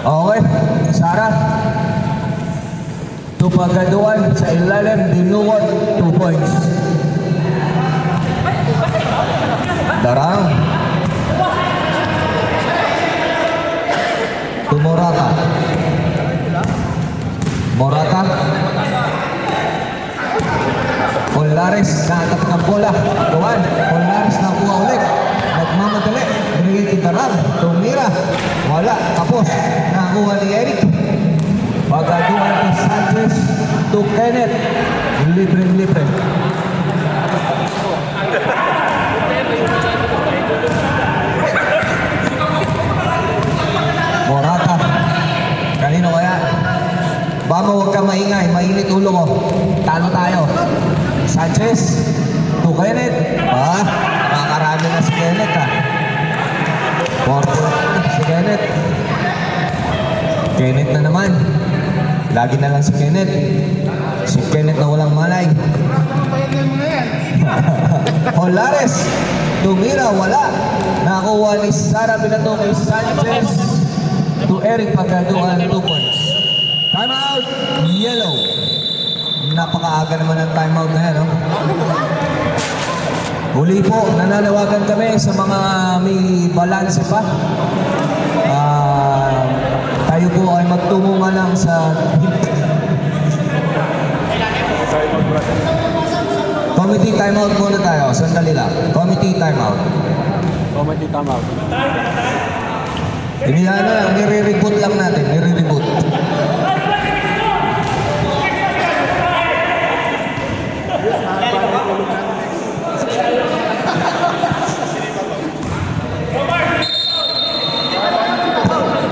Okay, Sarah. Tupagaduan sa ilalim, dinuwat, 2 points. Darang. Morata. Morata. Polaris naatap ng bola. Gawan. Polaris nakuha ulit. Nagmamadali. Binigay kay Darang. Tumira. Wala. Tapos. Nakuha ni Eric. Pagaduan kay Sanchez to Kenneth. Libre. Morata. Kanino kaya? Baka huwag kang maingay. Mainit ulo mo. Talo tayo. Sanchez. To Kenneth. Nakakarami na si Kenneth ha. Si Kenneth. Kenneth na naman. Lagi na lang si Kenneth. Si Kenneth na walang malay. Polaris. Tumira. Wala. Nakuha ni Sara Binato kay Sanchez. To Eric Pagaduan, 2 points. Time out, yellow. Napakaaga naman ang time out na yan, no? Huli po, nananawagan kami sa mga may balanse pa. Tayo po ay magtungo nga lang sa committee time out muna tayo. Sandali lang. Committee time out. Inihala lang, nire-reboot lang natin, nire-reboot.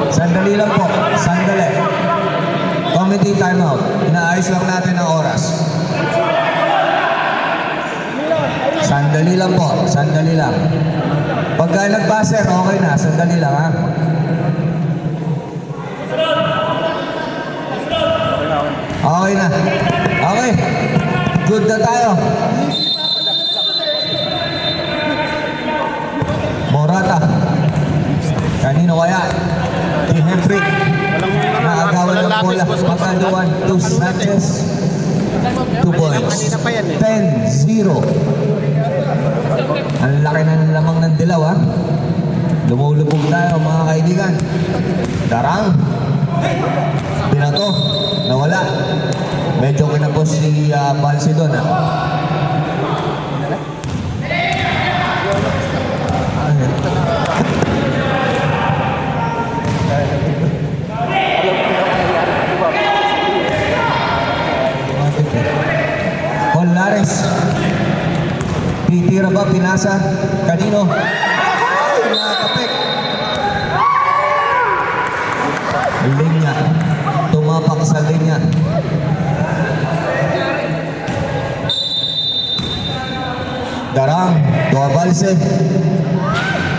Sandali lang po, sandali. Committee timeout, inaayos lang natin ang oras. Sandali lang po, sandali lang. Pagka nag-buzzer, okay na, sandali lang ha. Okay na. Okay. Good na tayo. Morata. Kanino kaya? Si Henry. Naagawan ng bola. Pagkaduan to Sanchez. 2 points. 10-0. Ang laki na ng lamang ng dilaw ha. Lumulubog tayo mga kaibigan. Darang. Binato. Nawala. Medyo kinapos si Balsi doon ha. Polaris. Titira ba? Pinasa? Kanino? Nakapik. Linya. Tumapak sa linya. Darang. Tua Balse.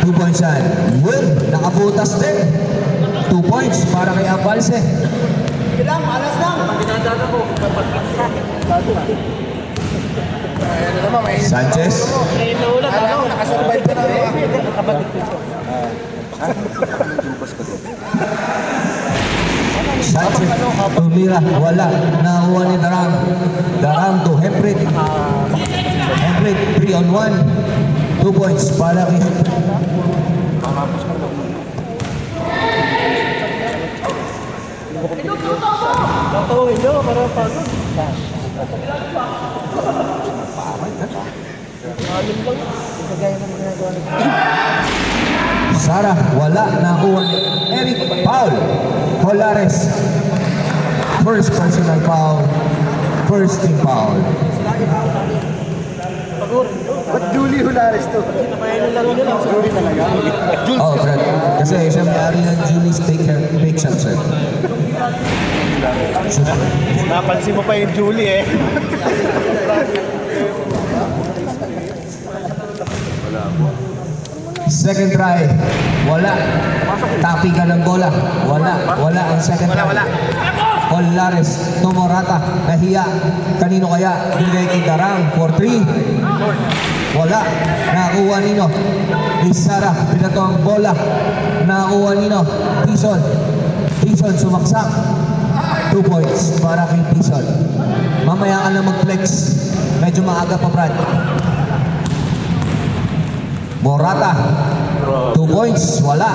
2 points yan. Yun. Nakabutas din. 2 points para kay Abalse. Ilang, alas lang. Dinadana ko. Sanchez. Nakasurvive ka na. Sanchez. Tumira. Wala. Nakuha ni Darang. Darang to Hemprit. Hemprit 3-on-1. 2 points para kay Sarah. Wala. Nakuha ni Eric. Foul. Polaris. First personal foul. First team foul. Ba't Julie Hulares to? Julie talaga? Oh, Fred. Kasi siya may-ari ng Julie's Bake Shop, sir. Napansin mo pa yung Julie eh. Second try. Wala. Tapi ka ng bola. Wala ang second try. Wala. Polaris to Morata. Nahiya. Kanino kaya? Bigay kay Darang for 3. Wala. Nakuha nino. Ni Sara. Pinato ang bola. Nakuha nino. Tison. Tison sumaksak. 2 points para kay Tison. Mamaya ka na mag-flex. Medyo maaga pa, Brad. Morata. 2 points. Wala.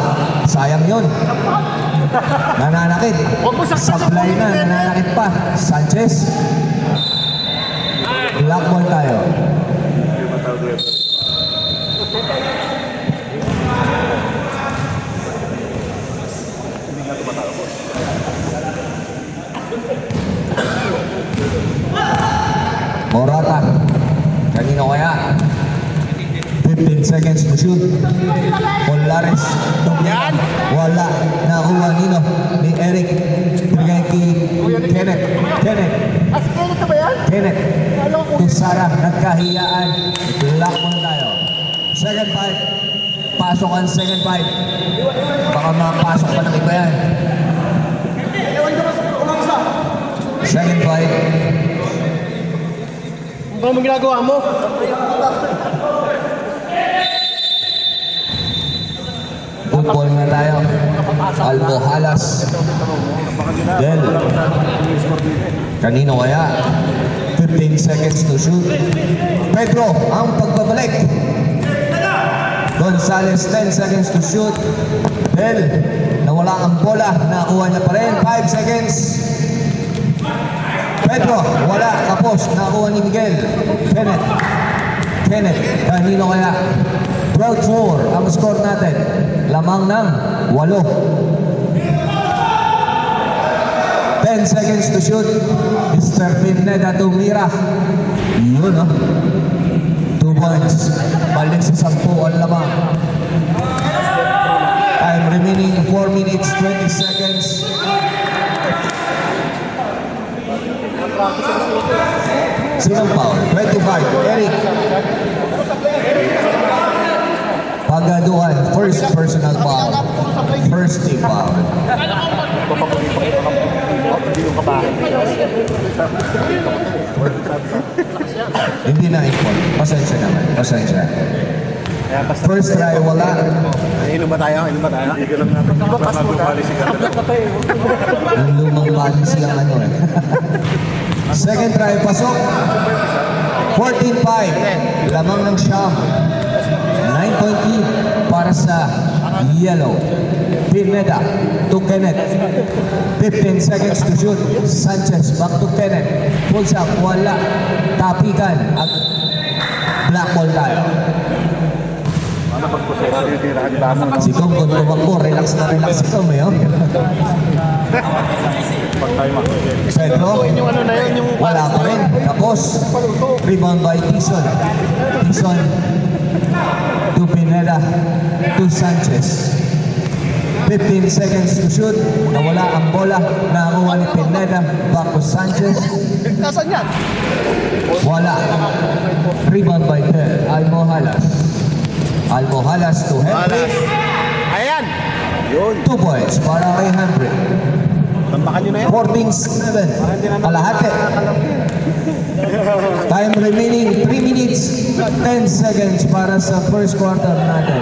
Sayang yun. Nananakit. Supply na. Nananakit pa. Sanchez. Black ball tayo. Morata. Kanino kaya? 15 seconds to shoot. Polares. Yan. Wala. Nakuha nino ni Eric. Bigay kay Kenneth. Si Kenneth na ba yan? Kenneth. To Sara. Nagkahiyaan. Black ball tayo. Second five. Pasok ang second five. Baka makapasok pa ng iba yan. Second five. Ano mo ginagawa mo? Football na tayo. Almohalas. Del. Kanino kaya? 15 seconds to shoot. Pedro, ang pagbabalik. Gonzales, 10 seconds to shoot. Del, nawala ang bola. Nakuha niya pa rin. 5 seconds. Pedro, wala. Tapos, nakuha ni Miguel. Kenneth, kanino kaya? 12-4 ang score natin. Lamang ng 8. 10 seconds to shoot. Mr. Pineda tumira. Yun, no? 2 points. Balik sa 10 ang lamang. Time remaining 4 minutes, 20 seconds. Sinong foul? 25. Eric. Pagaduhan. First personal foul. First team foul. Hindi na ipon. Pasensya naman. Pasensya. First try, wala. Inom ba tayo? Hindi ka lang natin. Yung lumang balis lang ano eh. Second try, pasok. 14-5. Lamang ng Sham. 9-point lead para sa Yellow. Pineda to Kenneth. 15 seconds to shoot. Sanchez back to Kenneth. Pulls up, wala. Tapikan at black ball tayo. Si Kong kung tumakbo, relax na relax ito mo yun. Pedro, wala pa rin. Tapos, rebound by Tison. Tison to Pineda to Sanchez. 15 seconds to shoot. Nawala ang bola. Nakakuha ni Pineda. Back to Sanchez. Nasaan yan? Wala. Rebound by Almohalas. Almohalas to Henry. Ayan! Yun. 2 points para kay Henry. Tambakan nyo na yan. 14-7. Kalahati. Time remaining 3 minutes 10 seconds para sa first quarter natin.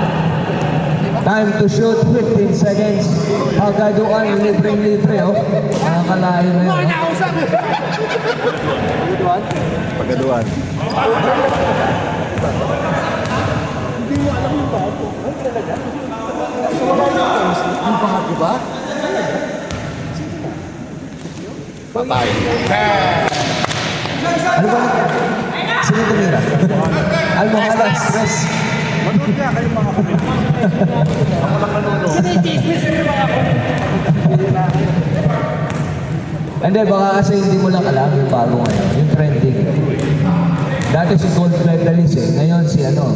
Time to shoot 15 seconds. Pagaduan, libre-libre oh. Nakakalain na yun. Pagaduan. Hindi mo alam yung bago. Ay, talaga. Yung pangat, diba? Patay. Ano ba? Sino tumira? Almohalas, stress. Manood kaya kayong mga komedi. Ako lang nanonood. Hindi, baka kasi hindi mo lang alam yung bago ngayon. Yung trending. Dati si gold medalist eh. Ngayon si ano.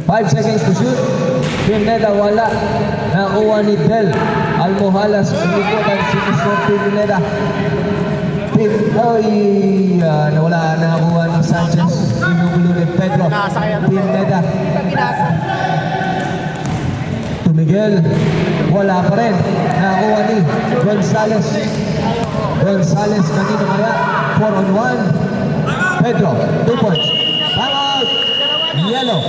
5 seconds to shoot. Pineda wala. Nakuha ni Del. Almohalas. Umikutan si Mr. Pineda. Nawala. Nakakuha ni Sanchez. Inugulo ni Pedro. Pineda. To Miguel. Wala pa rin. Nakakuha ni Gonzales. Gonzales kanino kaya? 4 on 1. Pedro. 2 points. Time out. Yellow.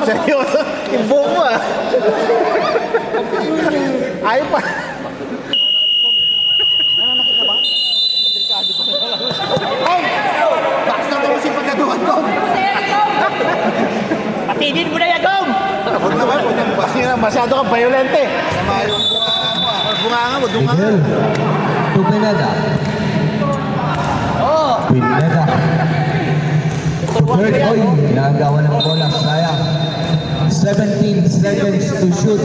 Seryoso? Yung buhok mo ah. Ayaw pa. Baksa mo si pagkaduan ko. Patinin mo na yan, Dom! Huwag naman, masyado kang violente. Bunga mo, dunga nga. Miguel. To Pineda. Pineda. Third point. Nagawa ng bola. Sayang. 17 seconds to shoot.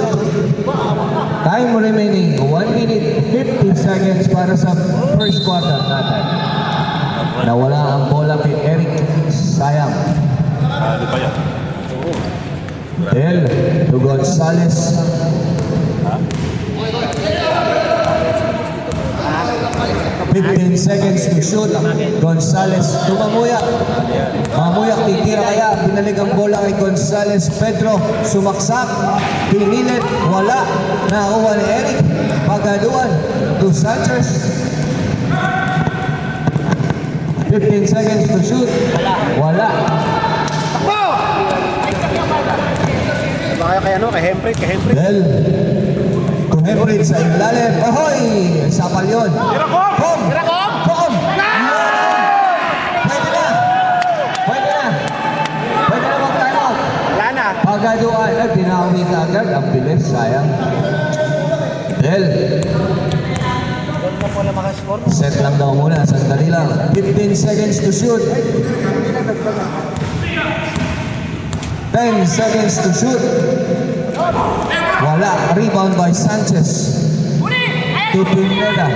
Time remaining 1 minute 50 seconds para sa first quarter natin. Nawala ang bola kay Eric. Sayang. Ano ba yan? Del to Gonzales. Fifteen seconds to shoot. Gonzales to Mamuya. Mamuya titira kaya. Pinalig ang bola kay Gonzales. Pedro sumaksak. Pinilit. Wala. Nakuha ni Eric. Pagaduan to Sanchez. 15 seconds to shoot. Wala. Baka kay ano, kay Hemprit, Del. Kung Hemprit sa ilalim. Ahoy! Sapal yun. Bom! Bom! Pwede na! Pwede na! Pwede na mag-time out. Wala na. Pagaduan na, tinawid na agad. Ang bilis, sayang. Del. Set lang daw muna, sandali lang. 15 seconds to shoot. 10 seconds to shoot. Wala. Rebound by Sanchez. To Pineda.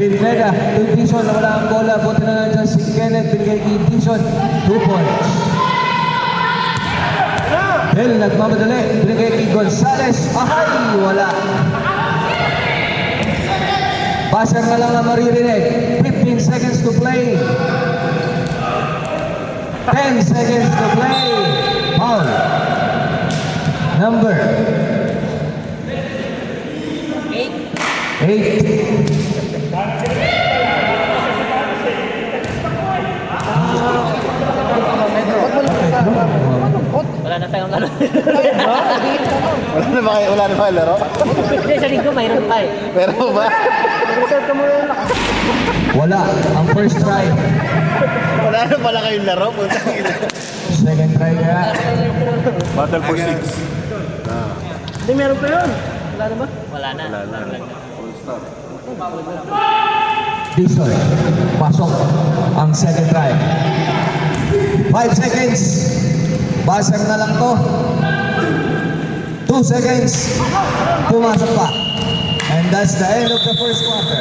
Pineda. To Dixon. Wala ang bola. Buti na nandiyan si Kenneth. Binigay kay Dixon. 2 points. Del nagmamadali. Binigay kay Gonzales. Ahay! Wala. Buzzer na lang na maririnig. 15 seconds to play. 10 seconds to play. Foul. Number 8. Wala na tayong laro. Wala na ba kayo laro? Hindi, sa linggo mayroon pa eh. Pero ba? Wala. Ang first try. Wala na pala kayong laro. Second try kaya. Battle for 6. Hindi, meron pa yun. Wala na ba? Wala na. Dixon. Pasok. Ang second try. 5 seconds. Buzzer na lang to. 2 seconds. Pumasok pa. And that's the end of the first quarter.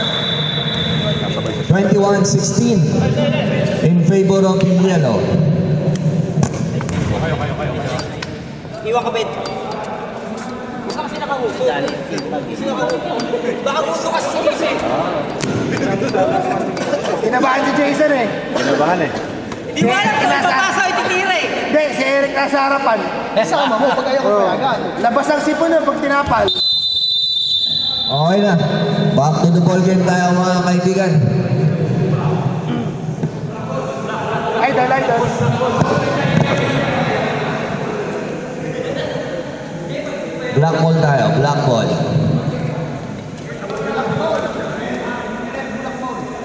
21-16 in favor of the yellow. Iwan ka, Bet. Gusto kasi nakahuso. Baka gusto kasi si Jason. Kinabahan si Jason eh. Kinabahan eh. Hindi mo alam kung papasa o ititira eh. Hindi, si Eric nasa harapan. Sama mo, pag ayaw ko agad. Labas ang sipon na pag tinapal. Okay na. Back to the ball game tayo mga kaibigan. Idol. Black ball tayo. Black ball.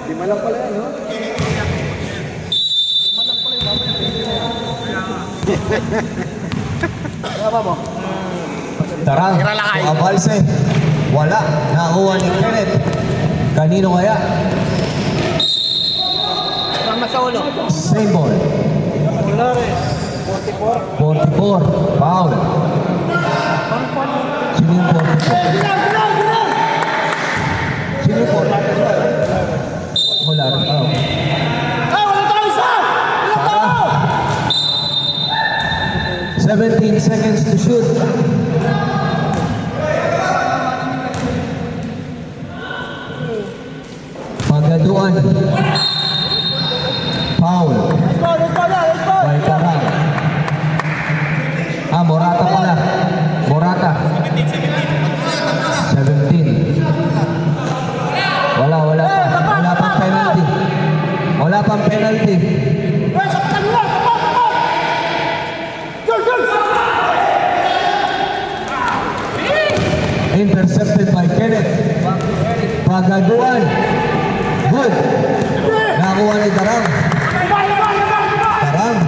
Lima lang pala yan, no? Ano mo? Tara. Abalse. Wala. Nakuha ni Kenneth. Kanino kaya? Tama sa ulo. Same ball. 44. Foul. Sino yung 44? Sino yung 44? Wala rin. Oh. Wala tayo isa! 17 seconds to shoot. Pagaduan. Foul. By Tarang. Morata pala. Morata. 17. Wala pa. Wala pang penalty. Wala pang penalty. Intercepted by Kenneth. Pagaduan. Good. Nakuha ni Darang. Darang.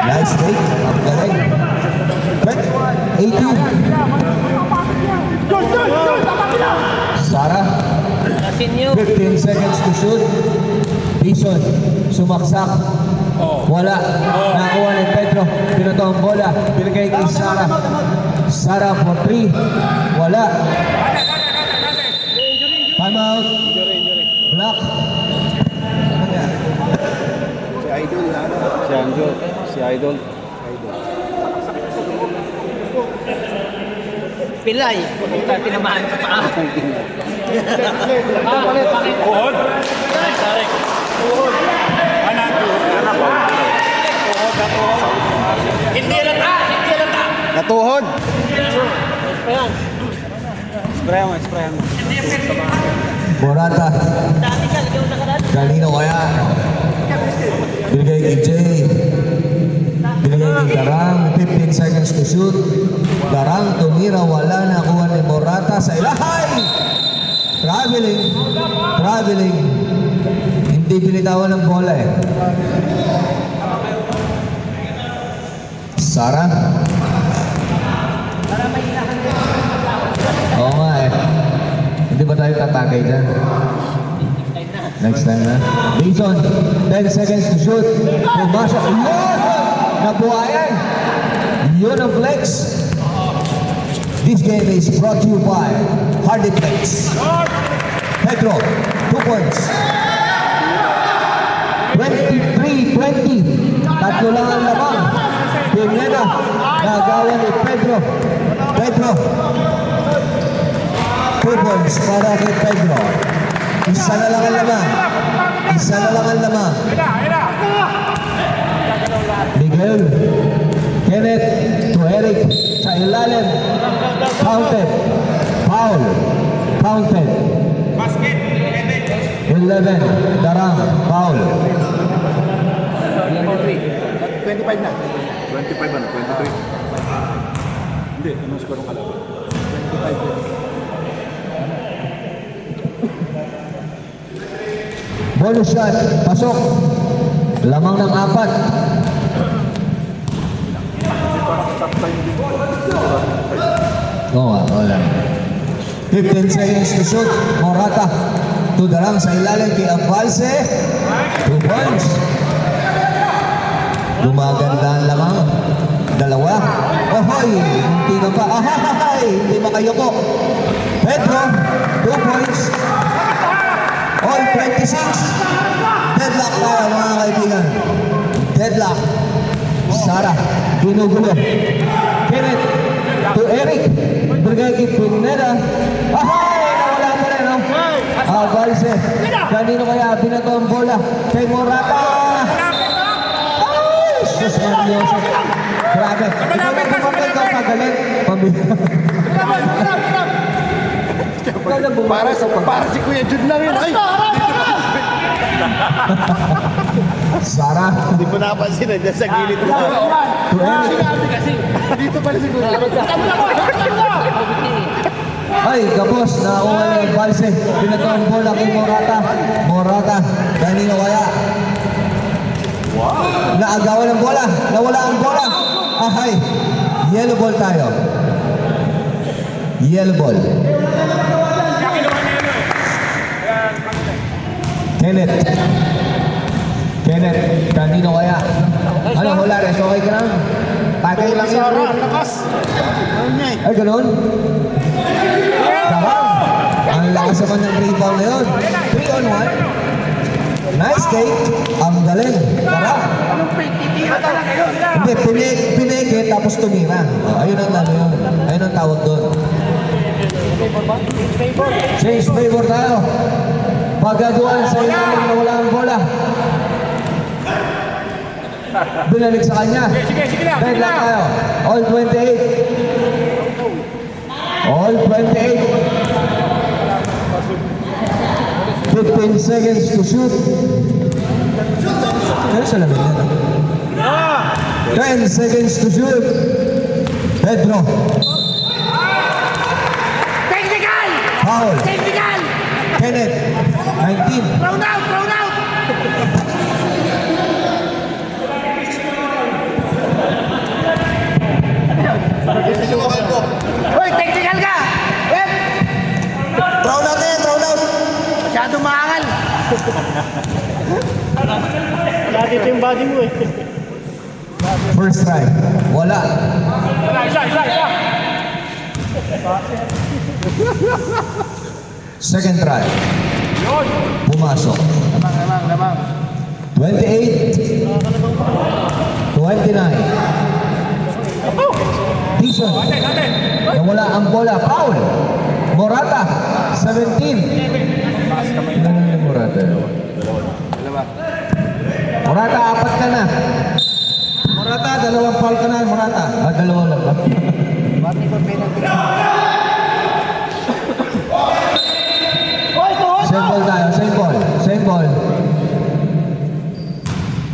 Nice take. Ang galing. 18. Sara. 15 seconds to shoot. Bison. Sumaksak. Wala. Nakuha ni Pedro. Pinuto ang bola. Binigay kay Sara. Sara for 3. Wala. Time out. Block. Si Idol. Pilay. Tinamaan sa paa. Puhod. Puhod. Hindi lata! Hindi lata! Natuhod. Ayan. Sprayan mo. Morata. Dati ka, lagyan mo na kanan. Kanino kaya? Binigay kay Jay. Binigay kay Darang. 15 seconds to shoot. Darang tumira. Wala. Nakuha ni Morata sa ilahay. Traveling. Traveling. Hindi binitawan ng bola eh. Sara. Oo nga eh. Hindi ba tayo tatagay dyan? Next time na. Mason, 10 seconds to shoot. Pumasok. Yun! Nabuhayan. Yun ang flex. This game is brought to you by Hardy Flex. Pedro, 2 points. 23-20. Tatlo lang ang lamang. Pineda, nagawa ni Pedro. Pedro. 2 points para kay Pedro. Isa na lang ang lamang. Isa na lang ang lamang. Miguel. Kenneth to Eric. Sa ilalim. Counted. Foul. Counted. 11. Darang. Foul. 25 na. 25 ano? 23? Hindi. Anong score ng kalaban? 25. Bonus shot. Pasok. Lamang ng 4. Oo nga, wala. 15 seconds to shoot. Morata. To Darang sa ilalim kay Abalse. 2 points. Gumaganda ang lamang. 2. Ohoy! Hindi na pa. Ahahay! Hindi makayoko. Pedro. 2 points. All 26. Deadlock tayo mga kaibigan. Deadlock. Sara. Ginugulo. Kenneth. To Eric. Brigay kay Pineda. Ahay! Nawala pa rin, no? Abalse. Kanino kaya binato ang bola? Kay Morata. Ay! Sus, Marioso. Grabe. Ikaw lang kapag ikaw kagalit. Para si Kuya Jude lang yun. Ay! Sara. Hindi ko napansin na dyan sa gilid mo. To Eric. Dito pala si Kuya Jude. Ay, kapos. Nakakuha na yung Balse. Binato ang bola kay Morata. Morata. Kanino kaya? Naagawan ng bola. Nawala ang bola. Ahay. Yellow ball tayo. Yellow ball. Kenneth. Kenneth. Kanino kaya? Ano, Holares? Okay ka lang? Tagay lang yun. Lakas. Ay, ganun? Darang. Ang lakas naman ng rebound na yun. 3-on-1. Nice take. Ang galing. Darang. Hindi, pineke tapos tumira. Oh, ayun ang ano yun. Ayun ang tawag doon. Change favor tayo. Pagaduan sa ilalim na wala ang bola. Binalik sa kanya. Deadlock tayo. All 28. All 28. 15 seconds to shoot. Ano sa lamin na? 10 seconds to shoot. Pedro. Foul. Technical! Kenneth, 19. Round out! Round out! Hoy, technical ka! Web! Throw out eh, throw out. Masyadong maangal. Wala dito yung body mo eh. First try. Wala. Second try. Pumasok. Lamang. 28. 29. Dixon. Nawala ang bola. Foul. Morata. 17. Ilan na yung Morata? Morata, apat ka na. Morata, dalawang foul ka na. Morata. Dalawa lang ba? Same ball tayo. Same ball. Same ball.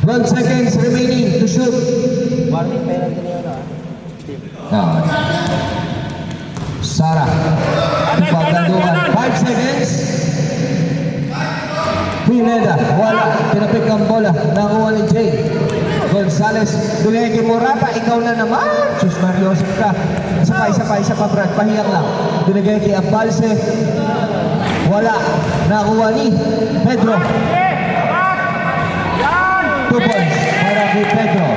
12 seconds remaining to shoot. Sarah. Ipagkanduan. 5 seconds. Pineda. Wala. Pinapik ang bola. Nakuha ni Jay. Gonzales. Duloy kay Morata. Ikaw na naman. Sus Mariosip ka. Isa pa, Brad. Pahiyang lang. Duloy kay Abalse. Wala. Nakuha ni Pedro. 2 points para kay Pedro.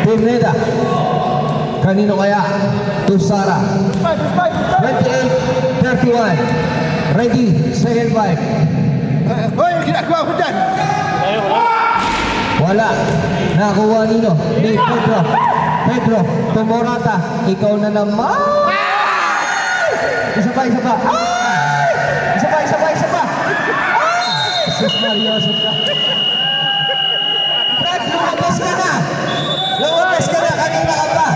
Pineda. Kanino kaya? To Sara. 28-31. Ready. Second five. Hoy, ginagawa mo dyan. Wala. Nakuha nino. Ni Pedro. Pedro. To Morata. Ikaw na naman. Isa pa. Ay! Isa pa. Sus Mariosip ka. Brad, lumabas ka na. Kanina ka pa.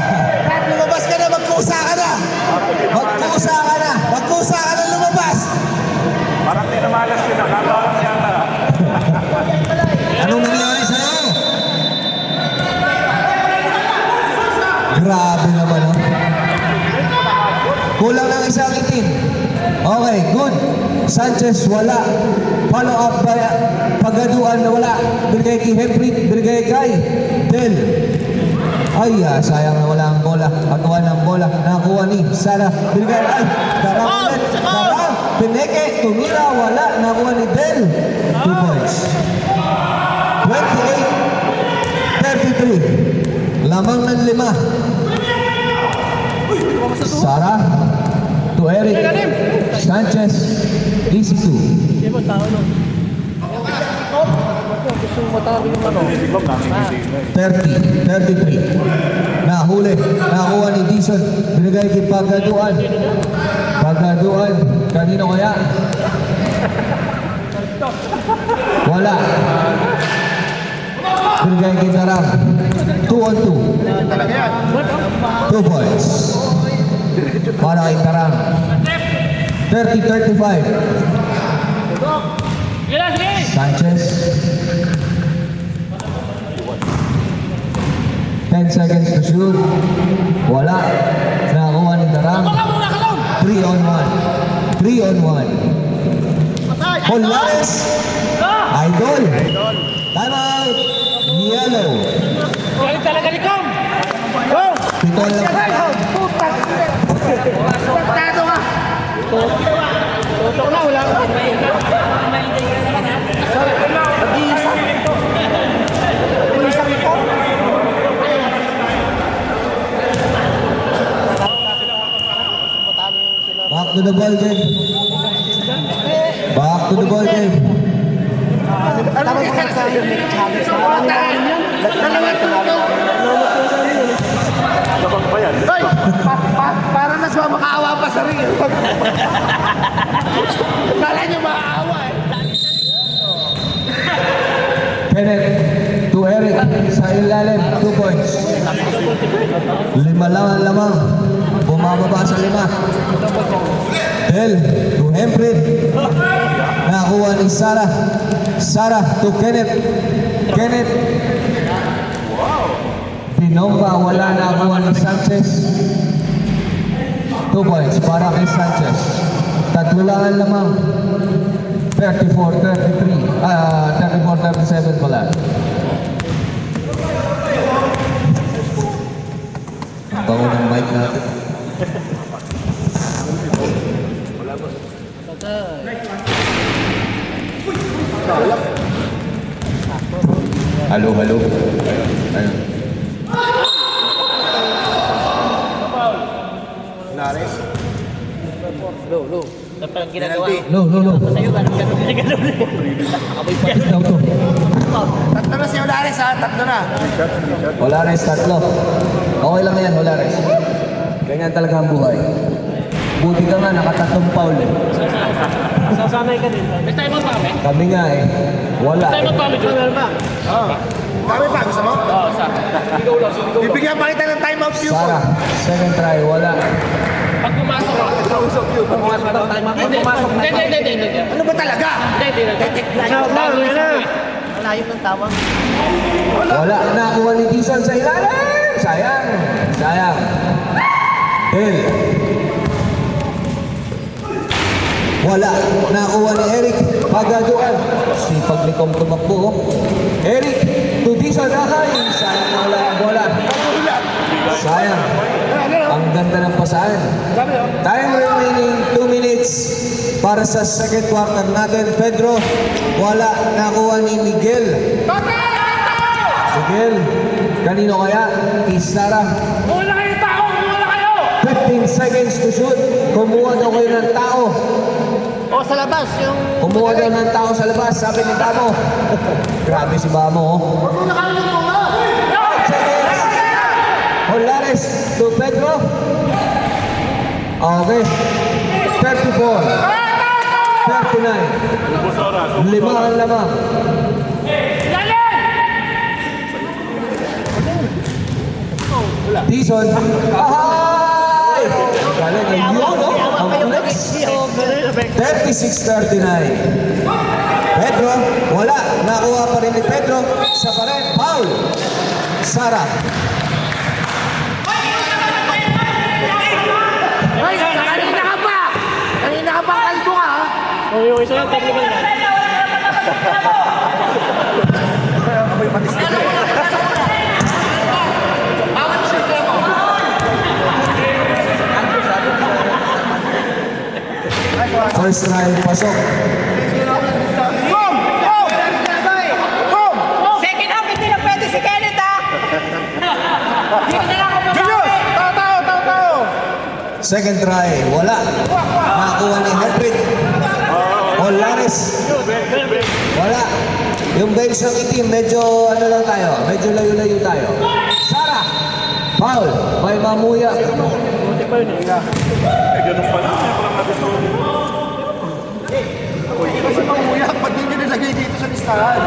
Brad, lumabas ka na, magkusa ka na. Magkusa ka na lumabas. Parang tinamalas yun. Nakakawang yata. Anong nangyari sa'yo? Grabe naman, oh. Kulang ng isang itim. Okay, good. Sanchez, wala. Follow up by Pagaduan na wala. Birgay kay Hemprit, birgay kay Del. Ay, sayang na wala ang bola. Pagawa ng bola. Nakakuha ni Sara. Birgay, ay, Darang. Pineke, tumira, wala. Nakakuha ni Del. 2 points. 28-33. Lamang ng 5. Sara to Eric. Sanchez is 2. Di ba tao no? Gusto mo matalo yung ano? 30-33. Nahuli. Nakuha ni Dixon. Binigay kay Pagaduan. Kanino kaya? Wala. Binigay kay Darang. 2-on-2. 2 points. Para kay Darang. 30-35. Sanchez. 10 seconds to shoot. Wala. Nakakuha ni Darang. 3-on-1. Polares. Idol. Time out. Yellow. Galing talaga ni Kom! Go! Pito lang. Tado ka! Tutok na, wala ka. Mag-iisa. Mag-iisa ito. Back to the ball game. Tapos ka sa iyo, may challenge na wala naman yan. Dalawa tutok. Hoy! Para nagmamakaawa pa sa rin. Kala niyo makaawa eh. Kenneth to Eric sa ilalim. 2 points. 5 lang ang lamang. Bumababa sa 5. Del to Hemprit. Nakuha ni Sara. Sara to Kenneth. Pinomba, wala. Nakuha ni Sanchez. 2 points para kay Sanchez. Tatlo lang lamang. 34-37 pala. Ang bango ng mic natin. Halo, halo. Ayun. Nares. Low. Ito ang ginagawa. No. Sa'yo, ganun. Nakaboy pa. Daw to. Tatlo na si Olares ha, tatlo na. Wala res, tatlo. Okay lang yan, wala res. Ganyan talaga ang buhay. Buti ka nga, nakatatlong foul eh. Sasanay ka din. May time out pa kami? Kami nga eh. Wala Time out eh. pa kami, Jun. Meron ba? Kami pa, gusto mo? Oo, sa. Ikaw lang. Bibigyan pa kita ng time out view. Sarah, second try, wala. Pag pumasok ka. Pag pumasok ka, time out. Pag pumasok na. Hindi. Ano ba talaga? Hindi. Malayo ng tama. Wala, nakuha ni Dison sa ilalim. Sayang. Hill. Wala, nakuha ni Eric. Pagaduan. Sipag ni Kong tumakbo. Eric, to Dison Ahay. Sayang na wala ang bola. Sayang. Ang ganda ng pasaan. Time remaining 2 minutes para sa second quarter natin. Pedro, wala, nakuha ni Miguel. Miguel, kanino kaya? Isara. Wala kayo tao! Wala kayo! 15 seconds to shoot. Kumuha daw kayo ng tao. O, sa labas, yung... Kumuha daw ng tao sa labas, sabi ni Bamo. Grabe si Bamo. Olares to Pedro. Okay. 34. 39. Lima ang lamang. Dison. Ay! Galing ang yun, no? Ang flex. 36-39. Pedro, wala. Nakuha pa rin ni Pedro. Sa pa rin. Foul. Sara. Kanina ka pa kalbo ka ha? O, yung isa yung technical na. First try, pasok. Second half, hindi na pwede si Kenneth, ha? Hindi na lang ako Julius! Tao! Second try, wala. Nakuha ni Hedrick. Olares. Wala. Yung base ng itim, medyo ano lang tayo, medyo layo-layo tayo. Sara. Foul. May mamuya. Buti pa yun eh. Kasi panguyak, pag hindi nilagay dito sa listahan.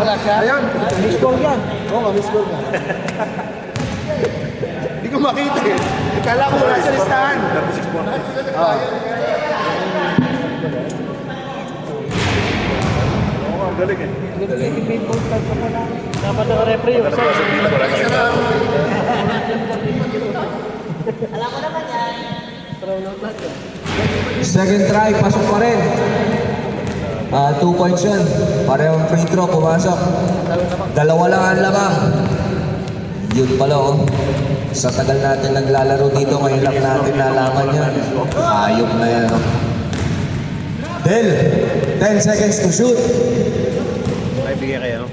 Wala siya? Ayun. Miss goal yan. Oo, miss goal yan. Hindi ko makita eh. Kala ko wala sa listahan. Ang galing eh. Dapat ang referee yung isa. Alam mo naman yan. Second try, pasok pa rin. 2 points yun. Parehong free throw, pumasok. Dalawa lang ang lamang. Yun pala oh. Sa tagal natin naglalaro dito, ngayon lang natin nalaman yan. Ayok na yan oh. Del, 10 seconds to shoot. Ay, bigay kayo.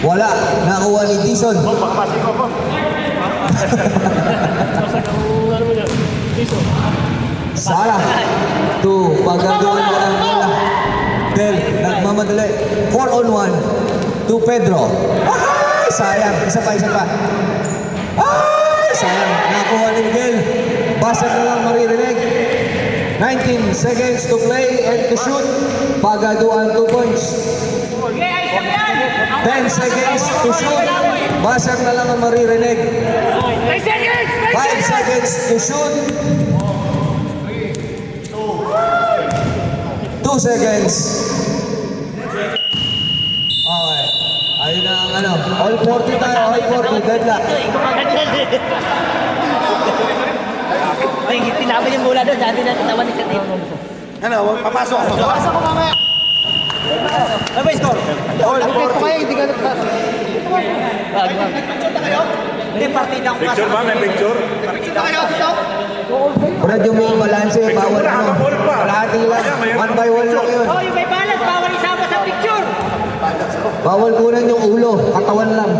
Wala, nakuha ni Dison. Pakapasok ko po. Masak ang ano mo dyan. Piso. Sara, 2, pagagawa na ang bola. Del, nagmamadali. 4 on 1 to Pedro. Ay, sayang. Isa pa. Ay, sayang. Nakuha ni Miguel. Basta na lang maririnig. 19 seconds to play and to shoot. Pagaduan 2 points. 10 seconds to shoot. Basta na lang ang maririnig. 5 seconds to shoot. 2 seconds. Okay. Ayun na ang ano. All 40 tayo. All 40. Deadlock. Ay, tinapon yung bola doon. Sabi na tatawan ni Katin. Ano, papasok ako. Pasok ko mamaya. Ano ba yung score? Lupit pa kayo, hindi ka nagpas. Hindi, partida ko Picture ba? May picture? Brad, yung may balanse, bawal ano. Kalahati lang. 1 by 1 lang yun. Oh, yung may balance, bawal isama sa picture. Bawal kunan yung ulo, katawan lang.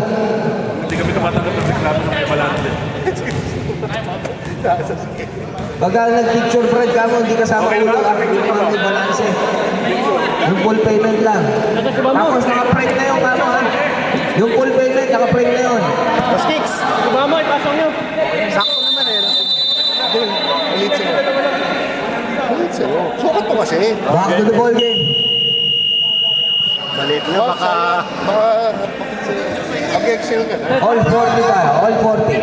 Hindi kami tumatanggap ng reklamo ng may balance. Pagka nag-picture, Brad, kamo, hindi kasama Okay ulo. ba? Hindi naman may balanse. Yung full payment lang. Tapos naka-print na yung kamo, ha? Yung full payment, naka-print na yun. Los kicks. Subamoy, pasok nyo. Sakto naman eh. Ulit sa'yo. Ulit sa'yo. Sukat mo kasi. Back to the ball game. Maliit na baka mag-excel ka na. All 40 tayo, all 40.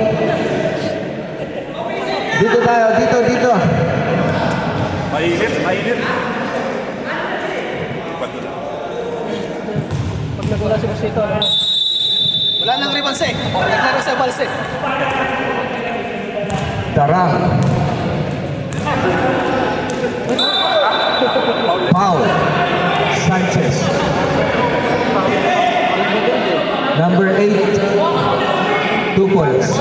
Dito tayo, dito. Mainit, mainit. Pag nagula si Busito, wala nang ribanse. Naglaro sa balse. Tarang. Paul. Sanchez. Number 8. 2 points.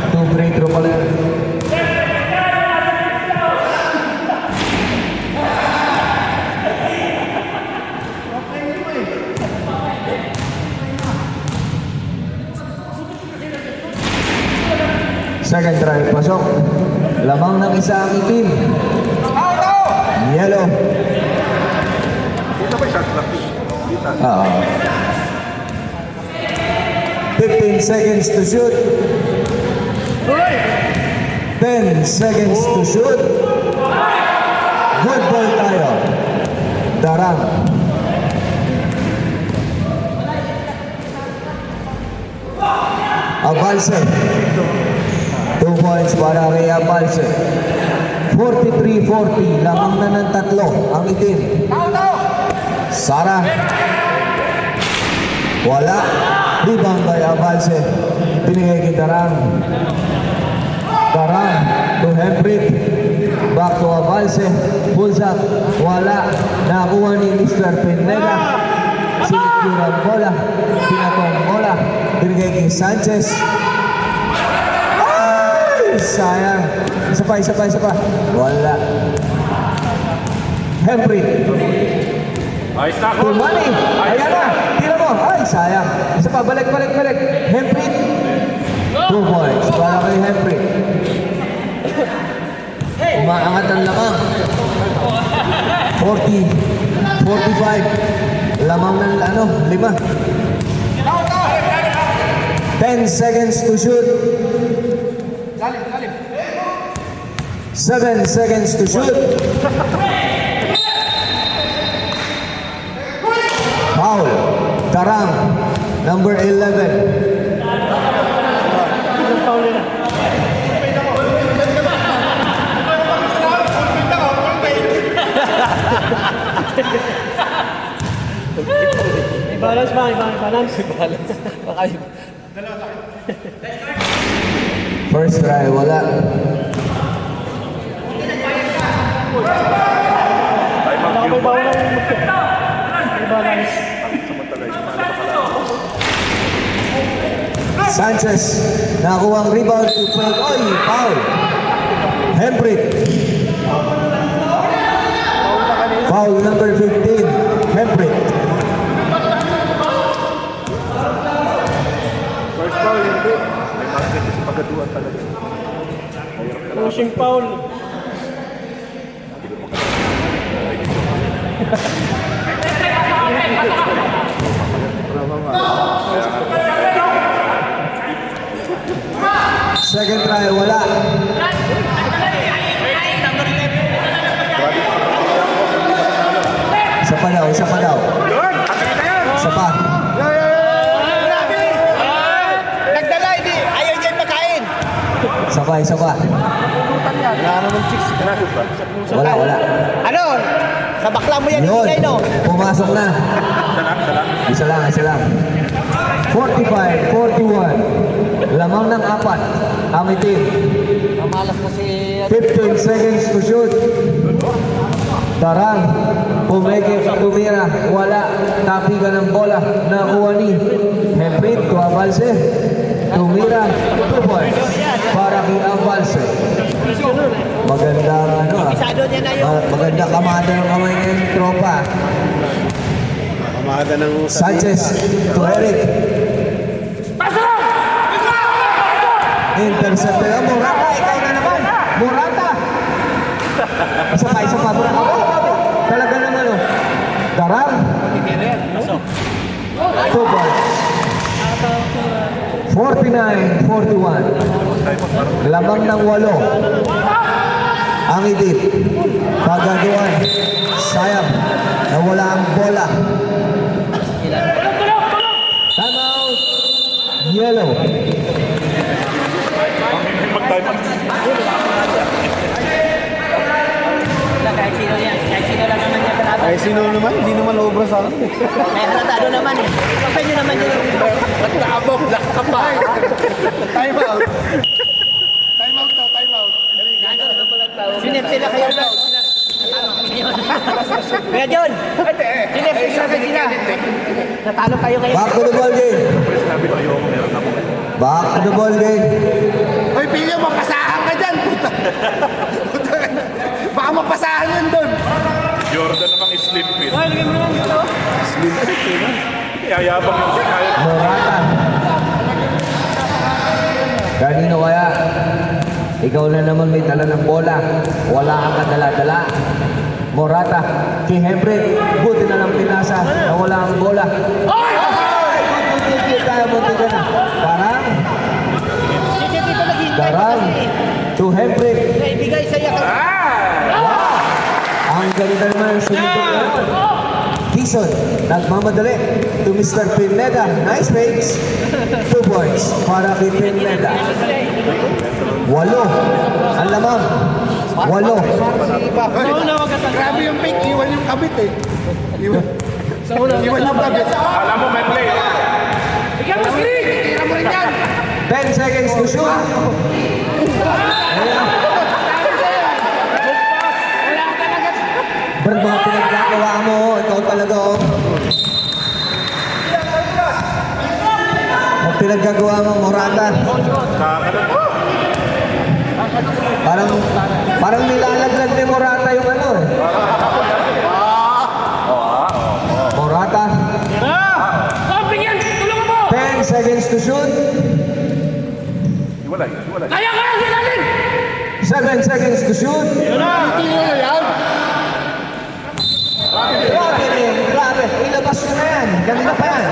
2 free throw pala. Second try, pasok. Lamang ng isa ang itim. Yellow. Dito ba yung shot clock? Dito. 15 seconds to shoot. 10 seconds to shoot. Good ball tayo. Darang. Abalse. 2 points para kay Abalse. 43-40. Lamang na ng tatlo ang itim. Sara. Wala. Rebound by Abalse. Binigay kay Darang. Darang to Hemprit. Back to Abalse. Pulsak. Wala. Nakuha ni Mr. Pineda. Sinikura ang bola. Pinatong bola. Binigay kay Sanchez. Ay! Sayang. Isa pa. Wala. Hemprit. Ayos na ako. Tumani. Ayan na. Tira mo. Ay, sayang. Isa pa. Balik. Hemprit. 2 points. Para kay Hemprit. Umaangat ang lamang. 45. Lamang ng 5. 10 seconds to shoot. 7 seconds to shoot. Foul. Tarang. Number 11. Balance ba? Balance. Baka First try, wala. may bawal ng balance. Sanchez, nakuha ang rebound to Fred. Oy, foul. Hemprit. Foul number 15. Hemprit. First foul, hindi. May magnet sa pagkatuan talaga. Pushing foul. Second try, wala. Isa pa daw. Isa pa. Nagdala, hindi. Ayaw niya yung pagkain. Isa pa. Wala naman chicks. Wala. Ano? Sa bakla mo yan Yun. ibigay, no? Pumasok na. Isa lang. 45, 41. Lamang ng 4. Ang itim. malas kasi 15 seconds to shoot. Darang, pumeke, tumira, wala, tapigan ng bola, nakuha ni Hemprit, Tuabalse, tumira, 2 points, para kay Abalse. Magandang ano maganda kamada ng kamay ng tropa. Kamada ng Sanchez to Eric. Intercept na Morata, ikaw na naman. Morata. Isa pa. Talaga naman oh. Darang. 2 points. 49-41. Lamang ng 8. Ang idip. Pagagawan. Sayang. Nawala ang bola. Time out. Yellow. Kahit sino yan. Kahit sino lang naman yan. Ay, sino naman? Hindi naman obra sa akin. Kaya halatado naman eh. Pwede naman yun. Nagkaabog, nakapa. Time out. Time out to, time out. Sinipsila kayo. Kuya John, sinipsila kayo sila. Natalo kayo ngayon. Back to the ball game. Back to the ball game. Hoy, Pilyo, mapasahan ka dyan. Puta. Baka mapasahan yun doon. Jordan namang slim fit. Lagyan mo naman dito. Slim fit yun. Yayabang yung kaya. Morata. Kanino kaya? Ikaw na naman may dala ng bola. Wala kang kadala-dala. Morata. Kay Hemprit. Buti na lang pinasa. Na wala ang bola. Munti ka na. Darang. Sige dito naghihintay. Darang. To Hemprit. Ibigay sa'yo. Ang ganda naman sa nito ngayon. Kison, nagmamadali to Mr. Pineda. Nice fakes. 2 points para kay Pineda. 8. Ang lamang. 8. Grabe yung pick. Iwan yung kabit eh. Iwan yung kabit. Alam mo, may play. Ikaw mas kinig! Tira mo rin yan! 10 seconds to shoot. Ayan. Brad, mga pinagkakawa mo. Ikaw talaga oh. Ang pinaggagawa mo, Morata. Parang nilalaglag ni Morata yung ano eh. Morata. Komping yan! Tulungan mo! 10 seconds to shoot. Iwalay. Kaya sige natin! 7 seconds to shoot. Grabe. Ilabas nyo na yan. Kanina pa yan.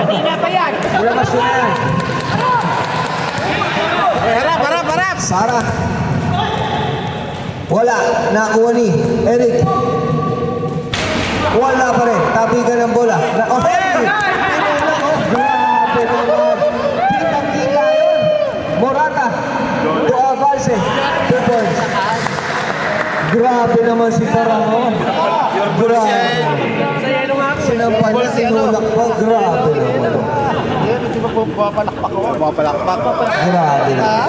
Kanina pa yan. Ilabas nyo na yan. Harap. Sarah. Wala. Nakuha ni Eric. Wala pa rin. Tabigan ng bola. Grabe naman. Kitang-kita yun. Morata. To Avalse. 2 points. Grabe naman si Taramo. Grabe. Sa yelo nga ako. Sinampan niya, sinulak pa. Grabe naman. Di ba pumapalakpak ako? Pumapalakpak. Grabe naman.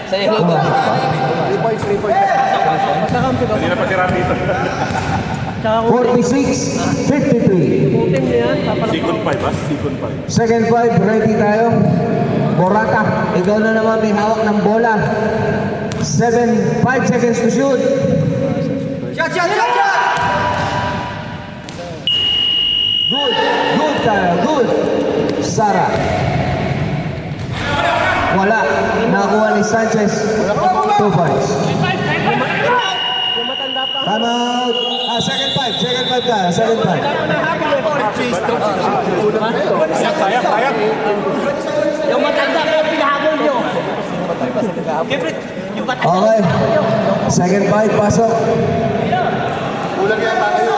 Sa yelo. Umahit pa. 3 points. Hindi na pa si Rapito. 46-53. Second 5, ha? Second 5. Second 5, ready tayo. Morata, ikaw na naman may hawak ng bola. 5 seconds to shoot. Shot! Good tayo, good. Sara. Wala. Nakuha ni Sanchez. 2 points. Time out. Second 5 tayo. Second 5. Sayang. Yung matanda ko pinahabol nyo. Yung matanda. Okay. Second 5, pasok. Kulang yan tayo.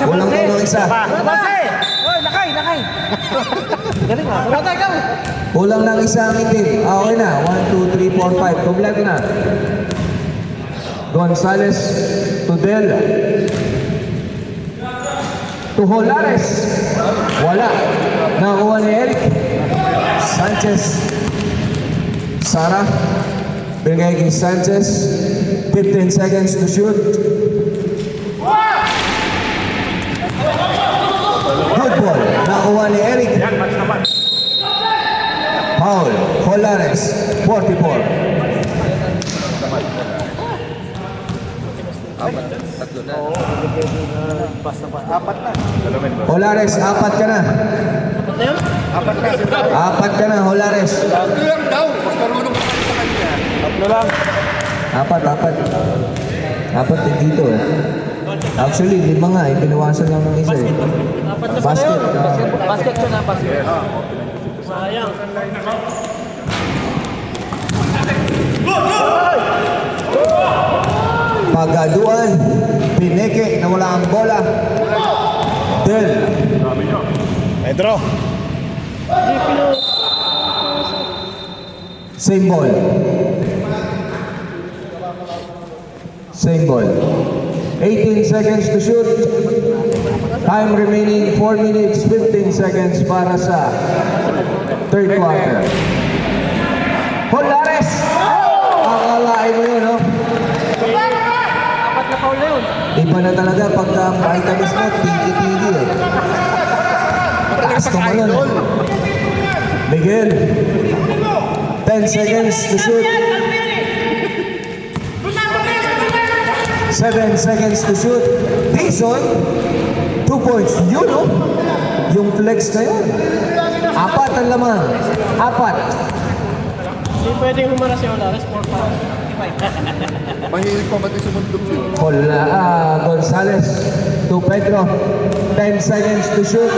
Walang tulong isa. Base! Oy, lakay! Galing ah. Wala ikaw. Kulang ng isa ang itim. Okay na. 1, 2, 3, 4, 5. Kompleto na. Gonzales to Del. To Holares. Wala. Nakuha ni Eric. Sanchez. Sara. Binigay kay Sanchez. 15 seconds to shoot. Good ball. Nakuha ni Eric. Foul. Colares. 44. Colares, apat ka na. Apat ka na, Colares. Ito lang daw. Mas marunong ka sa kanya. Apat. Apat din dito eh. Actually, 5 nga eh. Pinawasan lang ng isa eh. Basket. Basket siya na, basket. Sayang. Pagaduan. Pineke na wala ang bola. Del. Pedro. Same ball. Same ball. 18 seconds to shoot. Time remaining 4 minutes 15 seconds para sa third quarter. Colares! Akalain mo yun, no? Apat na foul na yun. Iba na talaga pagka ang vitamins mo, tigi-tigi eh. Mataas tumalon. Miguel. 10 seconds to shoot. 7 seconds to shoot. Dixon. 2 points. Yun, no? Yung flex na yun. 4 ang laman. 4. Hindi pwedeng humara si Olares, 4 foul. Mahilig pa mati sumundok yun. Gonzalez to Pedro. 10 seconds to shoot.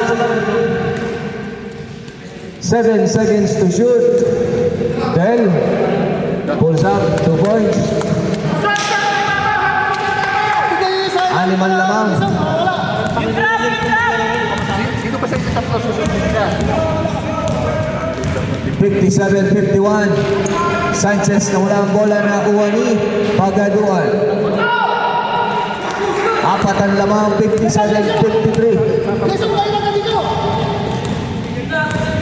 7 seconds to shoot. Del pulls up 2 points. 6 lamang. Sino pa sa inyo tatlo susunod siya? 57-51. Sanchez na wala ang bola na kuha ni Pagaduan. 4 lamang. 57-53.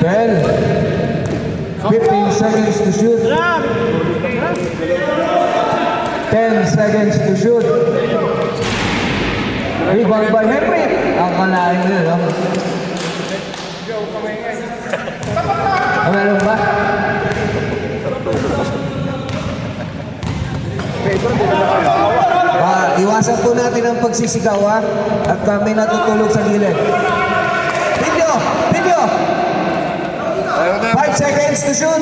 Del 15 seconds to shoot. 10 seconds to shoot. Rebound by Henry. Ang kalahin mo yun, no? Meron ba? Iwasan po natin ang pagsisigaw, ha? At kami natutulog sa gilid. Video! 5 seconds to shoot.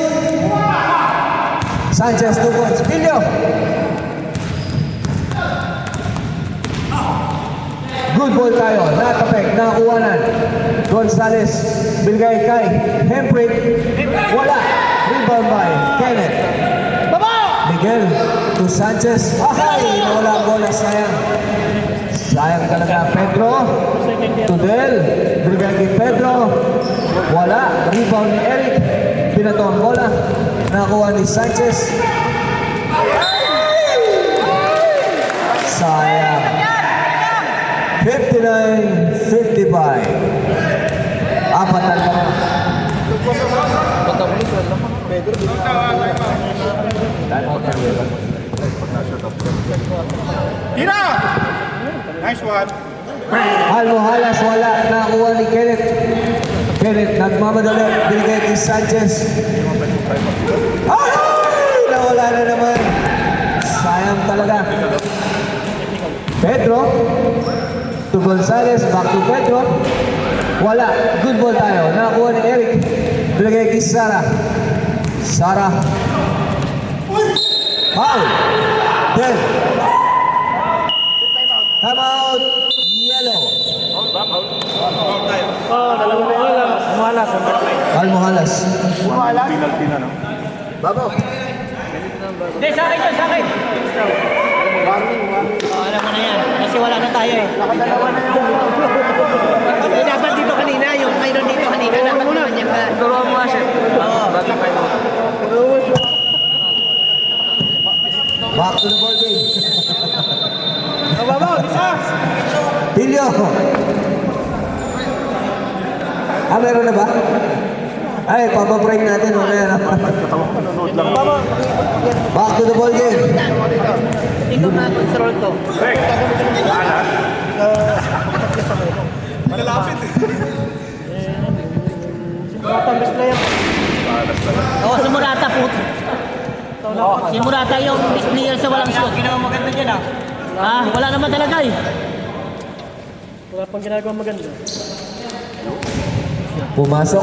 Sanchez, 2 points. Video! Good ball tayo. Natapek. Nakakuhanan. Gonzalez. Bilgay kay Hemprit. Wala. Rebound by Kenneth. Miguel to Sanchez. Ay! Nawala ang bola. Sayang. Sayang talaga. Pedro. To Del. Bilgay kay Pedro. Wala. Rebound ni Eric. Pinato ang bola. Nakakuha ni Sanchez. Sayang. 59-55. 4 lang. Tira! Nice one. Almohalas wala. Nakuha ni Kenneth. Kenneth nagmamadali. Binigay kay Sanchez. Ay! Nawala na naman. Sayang talaga. Pedro. To Gonzalez. Back to Pedro. Wala. Good ball tayo. Nakakuha ni Eric. Binigay kay Sara. Sara. Foul. Then. Time out. Yellow. Almohalas. Penalty na, no? Hindi, sa akin yun, sa akin. Alam mo na yan. Kasi wala na tayo eh. Dapat dito kanina, yung mayroon dito kanina, dapat naman yan ka. Turuan mo nga siya. Oo. Back to the ball game. Mababaw, isa! Pilyo. Meron na ba? Ay, papabreak natin mamaya na. Nanonood lang. Back to the ball game. Hindi ko na-control to. Batang best player. Oo, si Murata po. Si Murata yung best player sa walang shot. Ginawa maganda dyan ah. Ah, wala naman talaga eh. Wala pang ginagawa maganda. Pumasok.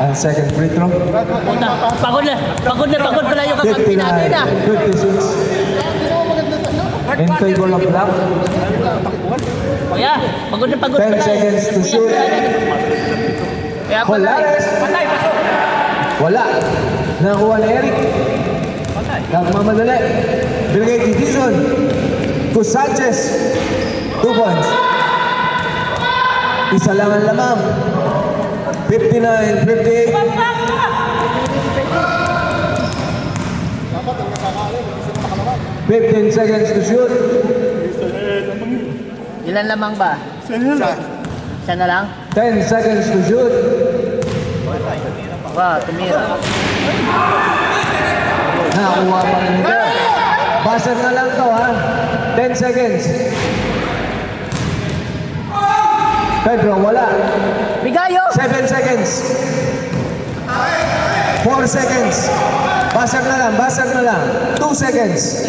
Ang second free throw. Puta, pagod pala yung kakampi natin ah. 59, 56. In favor of Black. Kaya, pagod 10 seconds to shoot. Kaya Colares. Wala. Nakuha ni Eric. Nagmamadali. Binigay kay Dizon. To Sanchez. 2 points. Isa lang ang lamang. 59, 58. Dapat ang nakakali, kasi makalawag. 15 seconds to shoot. Ilan lamang ba? Isa na lang? 10 seconds to shoot. Wow, tumira. Nakakuha pa rin ito. Buzzer na lang to ha. 10 seconds. Pedro, wala. Bigayo! 7 seconds. 4 seconds. Buzzer na lang. 2 seconds.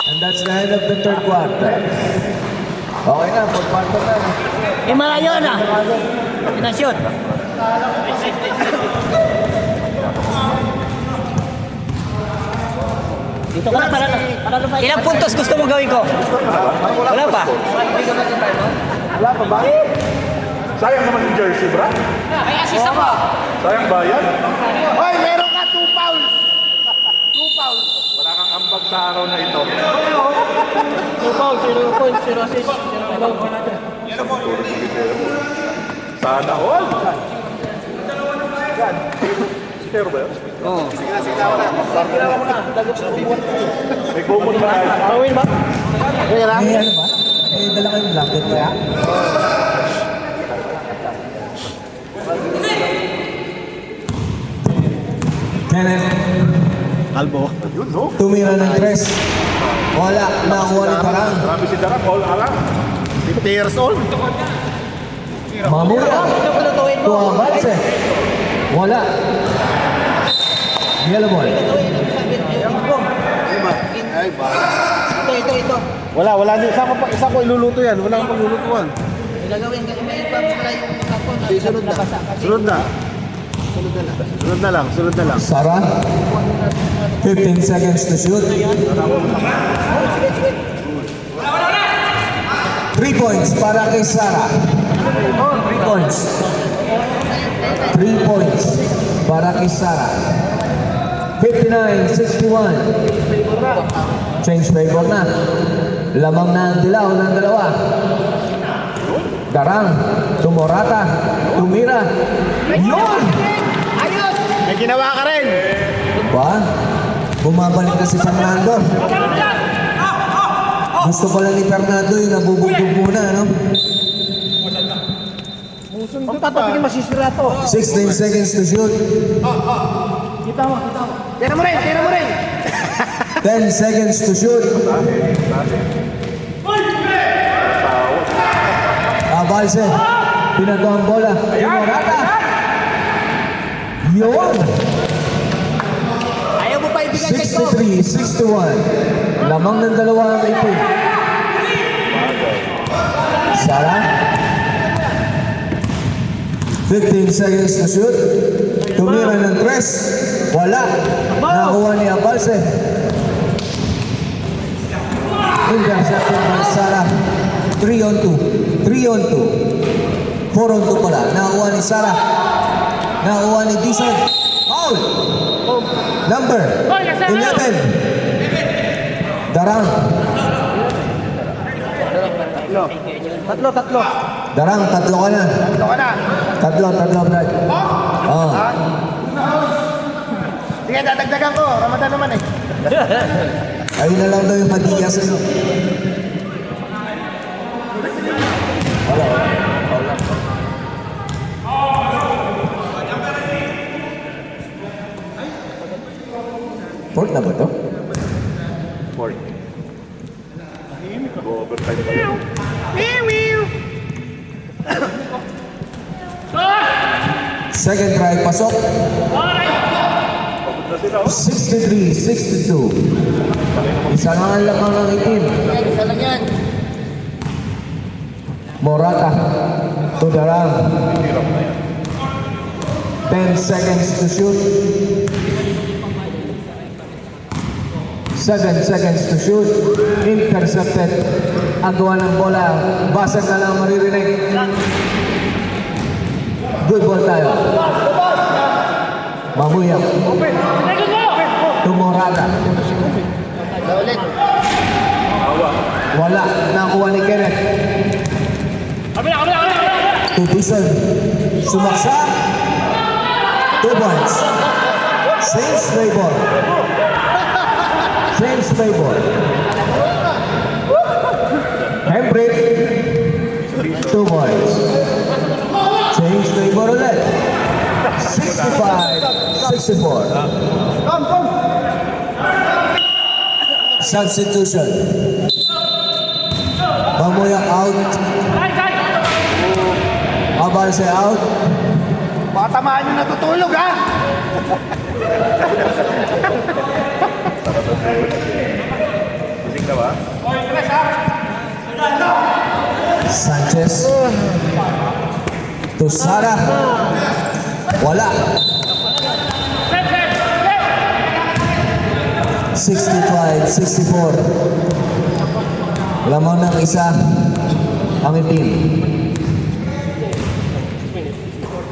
And that's the end of the third quarter. Okay na, fourth quarter na. Malayo na. Pinashoot. Dito ka na para lumay. Ilang puntos gusto mo gawin ko? Wala pa. Sayang naman yung jersey, bra. May assist ako. Sayang bayad. Hoy, meron ka 2 fouls. 2 fouls. Wala kang ambag sa araw na ito. 2 foul, 0 points, 0 assist, 0 rebound. Sana all. Pero ba yun? May common ba? Awin ba? Eh, ano ba? Eh, dala kayong blanket kaya? Kenneth, Kalbo. Yun, no? tumira ng tres. Wala, nakuha ni Tarang. Grabe si Darang, all alang. 50 years old. Mamura. Tuwa Batse. Wala. Yellow ball. Ito. Wala. Isa ko iluluto yan. Wala akong paglulutuan. Gagawin pala yung kapon. Sunod na lang. Sara. 15 seconds to shoot. 3 points para kay Sara. 3 points. 3 points para kay Sara. 59-61. Change favor na. Lamang na ang dilaw ng dalawa. Darang. Tumorata. Tumira. Yun! May ginawa ka rin. Ba? Bumabalik na si Fernando. Gusto pala ni Fernando yung nabubugbog muna, no? Kung tatapigin masisira to. 16 seconds to shoot. Kita mo. Tira mo rin. 10 seconds to shoot. Balse. Pinato ang bola. Morata. Yun! Ayaw mo pa ibigay kay Ko. 63-61. Lamang ng dalawa ang ipin. Sara. 15 seconds to shoot. Tumira ng tres. Wala. Nakuha ni Abalse. Intercepted by Sara. 3 on 2. 3 on 2. 4 on 2 pala. Nakuha ni Sara. Nakuha ni Dizon. Foul! Number 11. Darang. Tatlo. Darang, tatlo ka na. Tatlo, Brad. Oh. Sige, dadagdagan ko. Ramadan naman eh. Ayun na lang daw yung Matias. Ano? Fourth na ba to? Fourth. Go-overtime pa yun. 2nd try, pasok. Pagod na sila, oh. 63-62. Isa nga ang lamang ng itim. Isa lang yan. Morata to the round. Hirap na yan. 10 seconds to shoot. 7 seconds to shoot. Intercepted. Ang gawa ng bola. Basag na lang maririnig. Good ball tayo. Mabuyak. To Morata. Ulit. Wala. Nakuha ni Kenneth. To Bison. Sumaksa. 2 points. Saints play ball. Saints play ball. Hembrit. 2 points. Saints play ball ulit. 65-64. Substitution. Pamuyak out. Abalse out. Baka tamaan yung natutulog, ha? Lasing na ba? Sanchez. To Sara. Wala. 65-64. Lamang ng isa ang itim.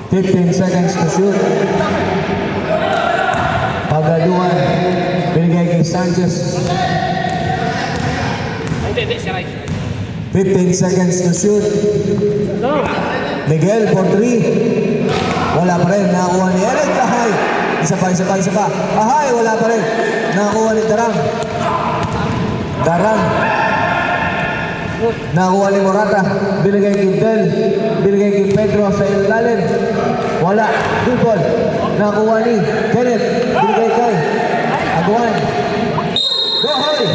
15 seconds to shoot. Pagaduan. Binigay kay Sanchez. 15 seconds to shoot. Miguel for 3. Wala pa rin. Nakakuha ni Eric. Ahay. Isa pa. Ahay. Wala pa rin. Nakakuha ni Darang. Nakakuha ni Morata. Binigay kay Del. Binigay kay Pedro sa ilalim. Wala. Good ball. Nakakuha ni Kenneth. Binigay kay Aguan. Go ahead.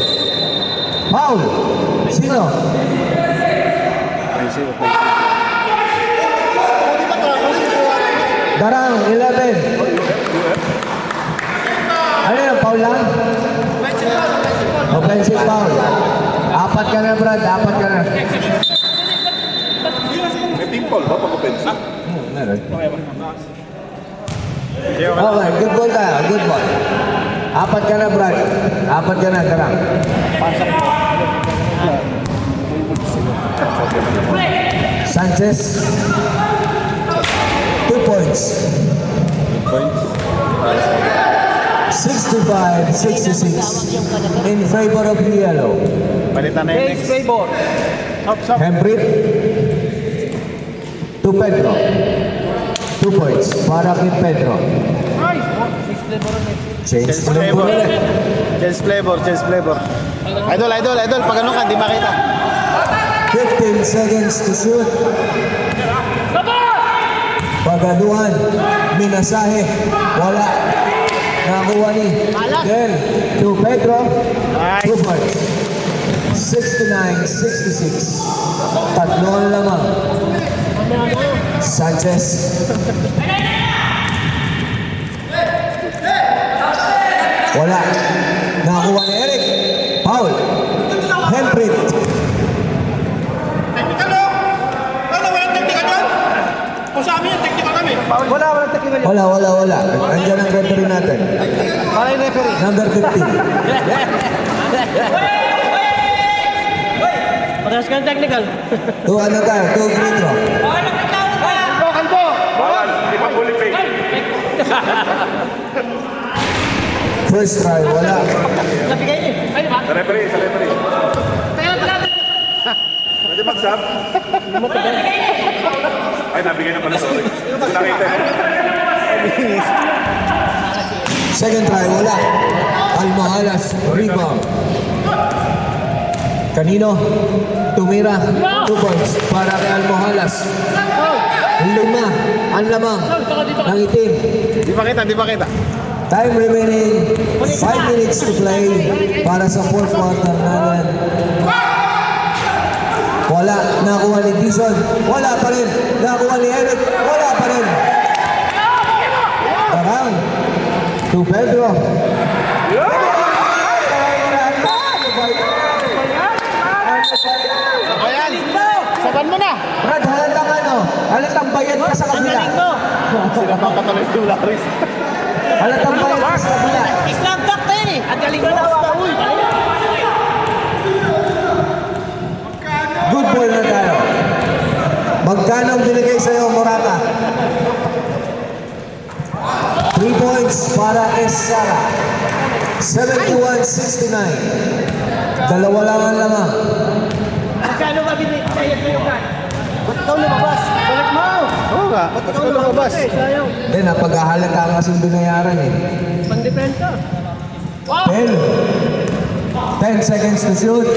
Foul. Sino? Darang, 11. Ano yun? Foul lang? Offensive foul. 4 ka na, Brad. 4 ka na. May team ball ba pag-offense? Meron. Okay, good ball tayo. Good ball. 4 ka na, Brad. 4 ka na, Darang. Sanchez. 2 points. 65-66 in favor of the yellow. Palitan na yung next. Hembrit to Pedro. 2 points para kay Pedro. Change flavor ulit. Change flavor. Idol, pag ano ka, di makita. 15 seconds to shoot. Pagaduhan. Minasahe. Wala. Nakuha ni Del to Pedro. 2 points. 69-66. Tatloan lamang. Sanchez. Wala. Nakuha ni Eric. Foul. Hembrit. Wala. Andiyan ang referee natin. Number 15. Parehas ka ng technical. To ano tayo? To free throw. Di ba fully paid? First try. Wala. Nabigay niyo. Sa referee. Pwede mag-sub? Ay, nabigay na pala, sorry. Nakita. Second try. Wala. Almahalas. Rebound. Kanino? Tumira. 2 points para kay Almohalas. 5 ang lamang ng itim. Di ba kita? Time remaining 5 minutes to play para sa fourth quarter natin. Wala. Nakuha ni Dizon. Wala pa rin. Nakuha ni Eric. Wala pa rin. Tarang. To Pedro. Saban mo na! Brad, halatang ano? Halatang bayad ka sa kabila. Sila pa katuloy si Laris. Halatang bayad ka sa kabila. Islam duck na yun eh. Ang galing mo. Good ball na tayo. Magkano ang binigay sa'yo, Morata? 3 points para Esara. 71-69. Dalawa lang ang lamang. Magkano ba binigay sa'yo ka? Ba't ikaw lumabas? Balik mo! Oo nga. Ba't ikaw lumabas? Sayang. Hindi, napaghahalata ang kasing binayaran eh. Pang-depensa. 10 seconds to shoot.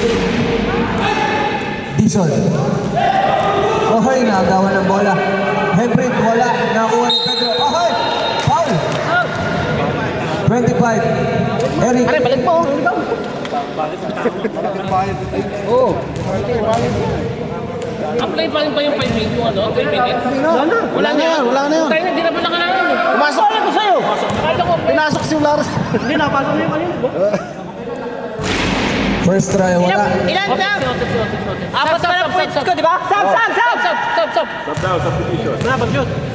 Dizon. Ohoy, nakagawa ng bola. Henry, wala. Nakuha ni Pedro. Ohoy! Foul! 25. Eric. Balik mo! Oo. Apply pa rin ba yung 5 minutes? Ano? 3 minutes? Wala na yan. Tayo na, di na pala kailangan yun. Pumasok ko sa'yo. Akala ko, Pinasok si Laris. Hindi, napasok mo yung kanina. First try, wala. Ilan lang? Apat na lang points ko, di ba? Sab!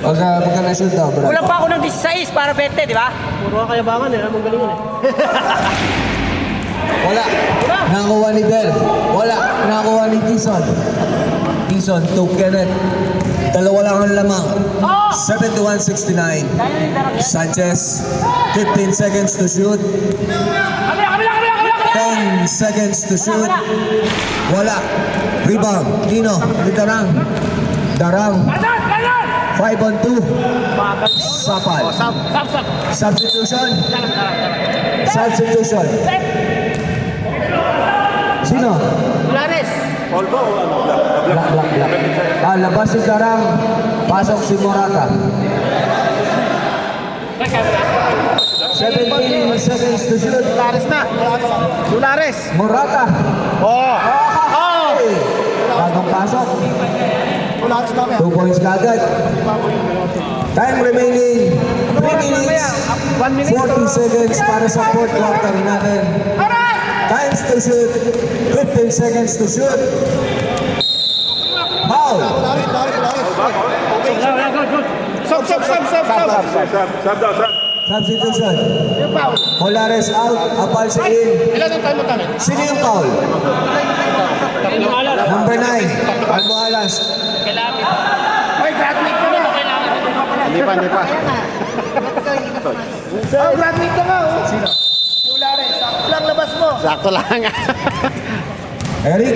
Pagka na-shoot daw, bro. Kulang pa ako ng 16 para 20, di ba? Puro kayabangan eh. Anong galingan eh. Wala. Nakuha ni Bell. Wala. Nakuha ni Dizon. Dizon to Kenneth. Dalawa lang ang lamang. 71-69. Sanchez. 15 seconds to shoot. 10 seconds to shoot. Wala. Rebound. Nino. Ni Darang. Darang. 5 on 2. Sapal. Substitution. Substitution. Sino? Lares. Black. Labas si Darang. Pasok si Morata. 17 seconds to shoot. Laris na. Laris. Morata. Oo. Hey! Bagong pasok. 2 points kagad. Time remaining 3 minutes 40 seconds para sa fourth quarter natin. Times to shoot 15 seconds to shoot. Foul. Substitution. Polares out. Apalse in. Ilan ang time mo kami? Sino yung foul? Number 9. Almohalas. Ay, graduate ka na! Hindi pa. Oh, graduate ka nga, oh. Sino? Yung Lares. Lang labas mo. Sakto lang. Eric.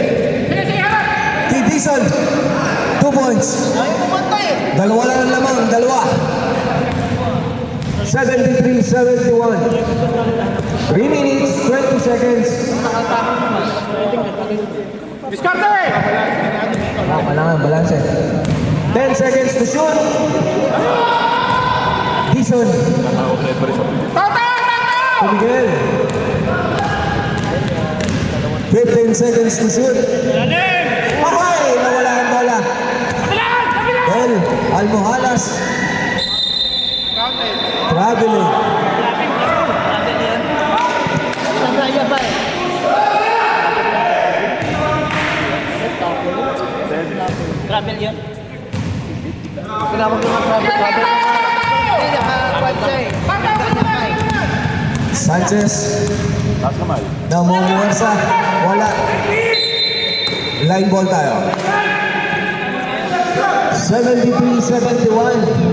Kay Dizon. 2 points. Dalawa lang ang lamang. Dalawa. 73-71. 3 minutes, 20 seconds. Discarte! Kailangan balance. 10 seconds to shoot. Dizon. Miguel. 15 seconds to shoot. Ahay! Nawala ang bola. Bell. Almohalas. Traveling. Nagaya ba eh? Travel yun. Pinapag yung travel. Sanchez. Namumuwersa. Wala. Line ball tayo. 73-71.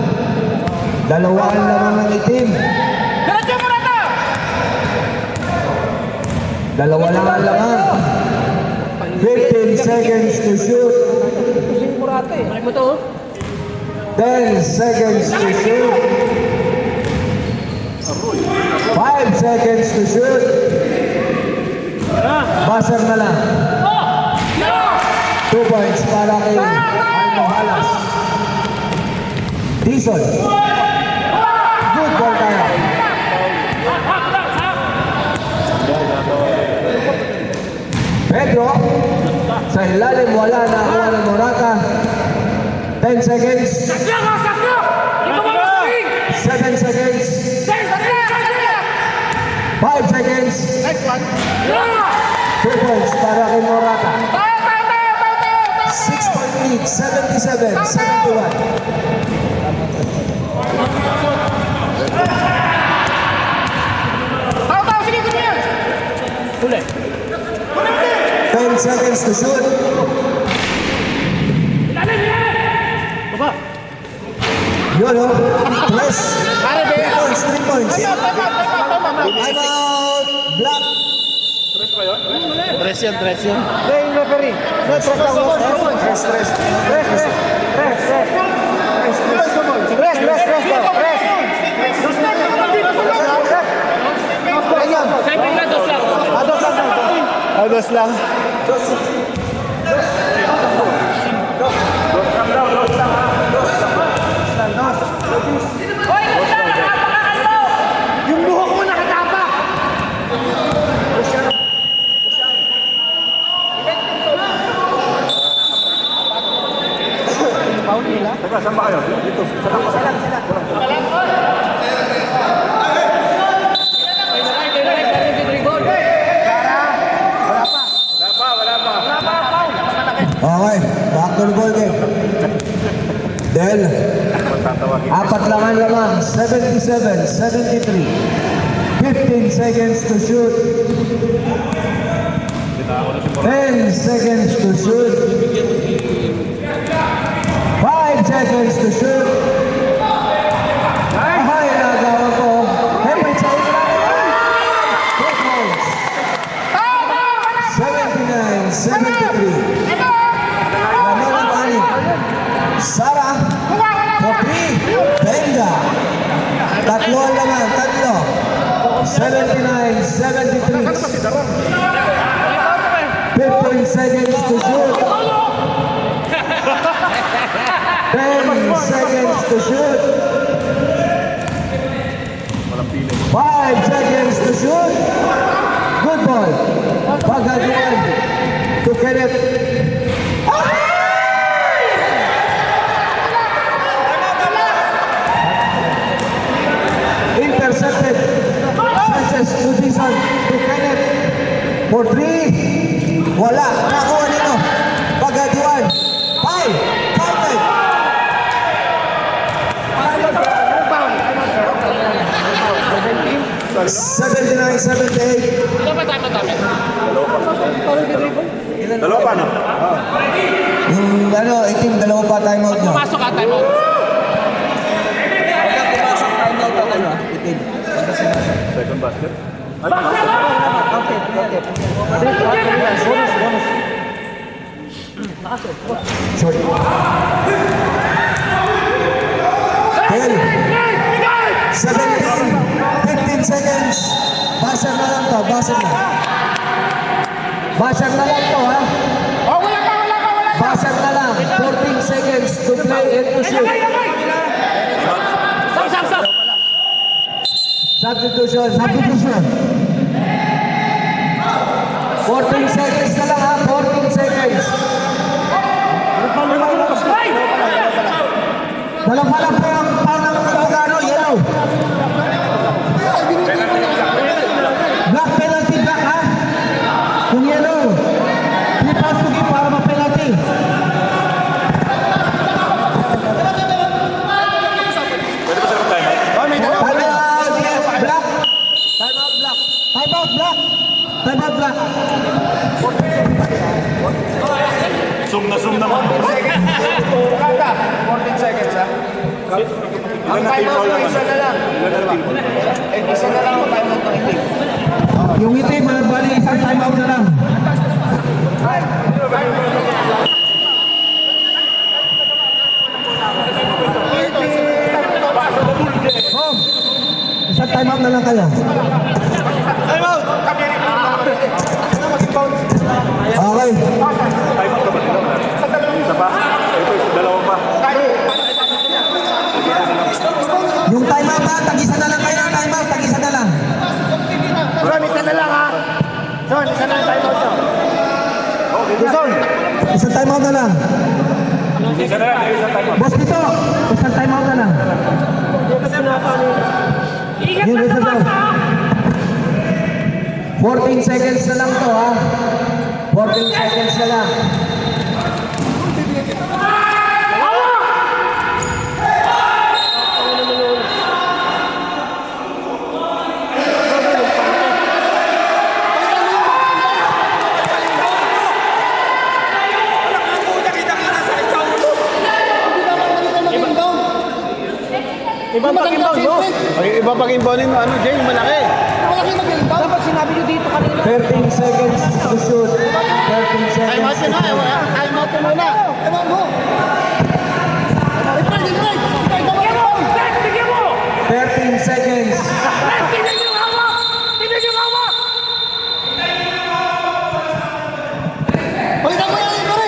Dalawa ang lamang ng itim. Dalawa lang ang lamang. 15 seconds to shoot. 10 seconds to shoot. 5 seconds to shoot. Buzzer na lang. para kay Almo Halas. Dizon. Good ball tayo. Pedro. Sa ilalim wala na kuha ng Morata. 10 seconds. 7 seconds. 5 seconds. 2 points para kay Morata. 6-point lead, 77-71. Huli. 10 seconds to shoot. Baba. Yun o. Press. 3 points, 3 points. Time out. Block. Tres yun. Hey, referee. No, tres lang. Tres. Siyempre na dos lang. Dos lang. Yung buhok mo nakatapak! Teka, saan ba kayo? Dito. Okay, back to the ball game. Del, apat laman lamang, 77-73. 15 seconds to shoot. 10 seconds to shoot. 5 seconds to shoot. Ay, nagawa ko. Hey, sa ila. 2 points. 79-73. Sara, Popri, Benga. Tatlo ang laman, tatlo. 79-73. 15 seconds to shoot. 10 seconds to shoot. 5 seconds to shoot. Good ball. Paghaduan to Kenneth. Intercepted. Sanchez to Dizon to Kenneth. For 3. Wala. Nakuha nito. Paghaduan. 5. Counted. $79-78. Ano ba tama? Dalawa pa, no? Yung itim, dalawa pa timeout nyo. Pumasok ka, time out. Pagka pumasok timeout ang itim. Second basket. Short. 10. 17. 15 seconds. Basher na lang to, basher na. Basher na lang to, ha? Basher na lang. 14 seconds to play and to shoot. Stop. Substitution. 14 seconds na lang, ha? 14 seconds. Dalawa lang po ang panang Lugano, yellow. Black penalty, black, ha? Kung yellow, lipas ko para ma-penalty. Pwede ba sa time? Timeout, yes, black. Timeout, black. Timeout, black. Timeout, black. Zoom naman. 14 seconds, ha? Ang timeout mo, isa na lang. Isa na lang ang timeout ng itim. Yung itim, bali isang timeout na lang. Oh, isang timeout na lang kayo. Okay. Isang time out na lang. Isa na lang, isa tayo. Boss dito, isang time out na lang. Ingat Yun, ka sa isa daw. basa! 14 seconds na lang to ha. 14 seconds na lang. Iba pag inbound, no? Ay, iba pag inboundin mo, ano, Jay, malaki. Dapat sinabi nyo dito kanina. 13 seconds to shoot. 13 seconds to shoot. Time out muna. Ewan mo. Bigyan mo! Brett, bigyan mo! 13 seconds. Brett, tignan yung hawak! Tignan yung hawak! Balikan mo yan, pare!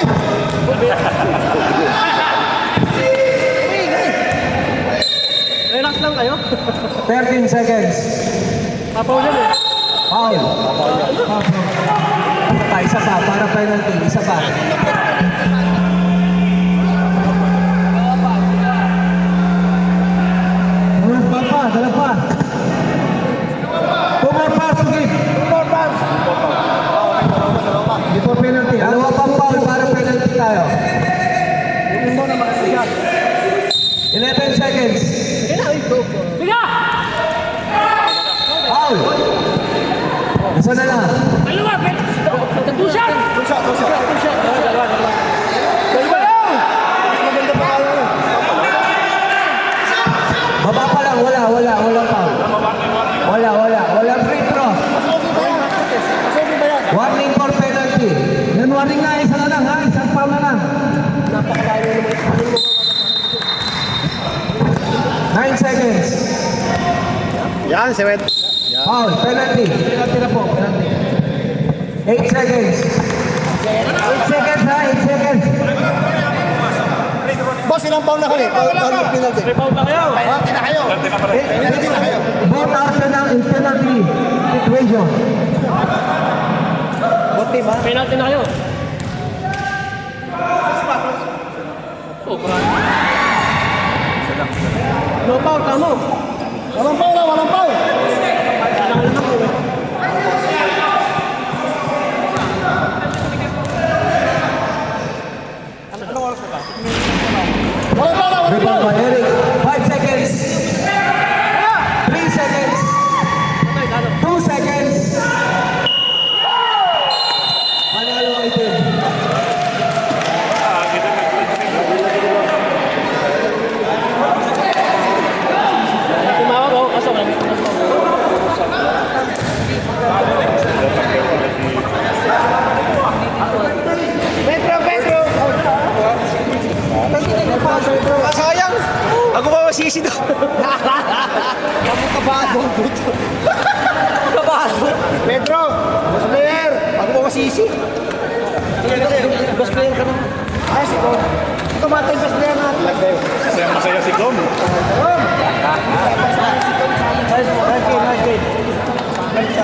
Relax lang kayo. 13 seconds. Papaw yan eh. Foul. Isa pa, para penalty. Isa pa. Dala pa. Two more pass to give. Before penalty. Dalawa pang foul para penalty tayo. 11 seconds. Biga! Foul. Isa na lang. Dalawa, Brett! Tushak! Baba pa lang. Wala foul. Wala free throw. Warning for penalty. Yan warning na. Isa na lang ha. Isang foul na lang. 9 seconds. Yan, sewet. Foul. Penalty. Penalty na po. Penalty. 8 seconds. 8 seconds ha. 8 seconds. Boss, ilang pound na kami? Pound na penalty. Rebound na kayo. Penalty na kayo. Penalty na kayo. Both are in penalty situation. Penalty na kayo. No foul, tamo. Walang pound na, walang pound. Walang pound na, walang Rebound pound. by Eric. 5 seconds. 3 seconds. 2 seconds. Panalo ang itim. Tumawag ako. Kaso wala. Sayang! Ako ba masisi daw? Ako kabado. Kabado. Pedro! Boss player! Ako ba masisi? Boss player ka na. Ay, si Dom. Ito ba ito yung boss player natin? Masaya si Dom.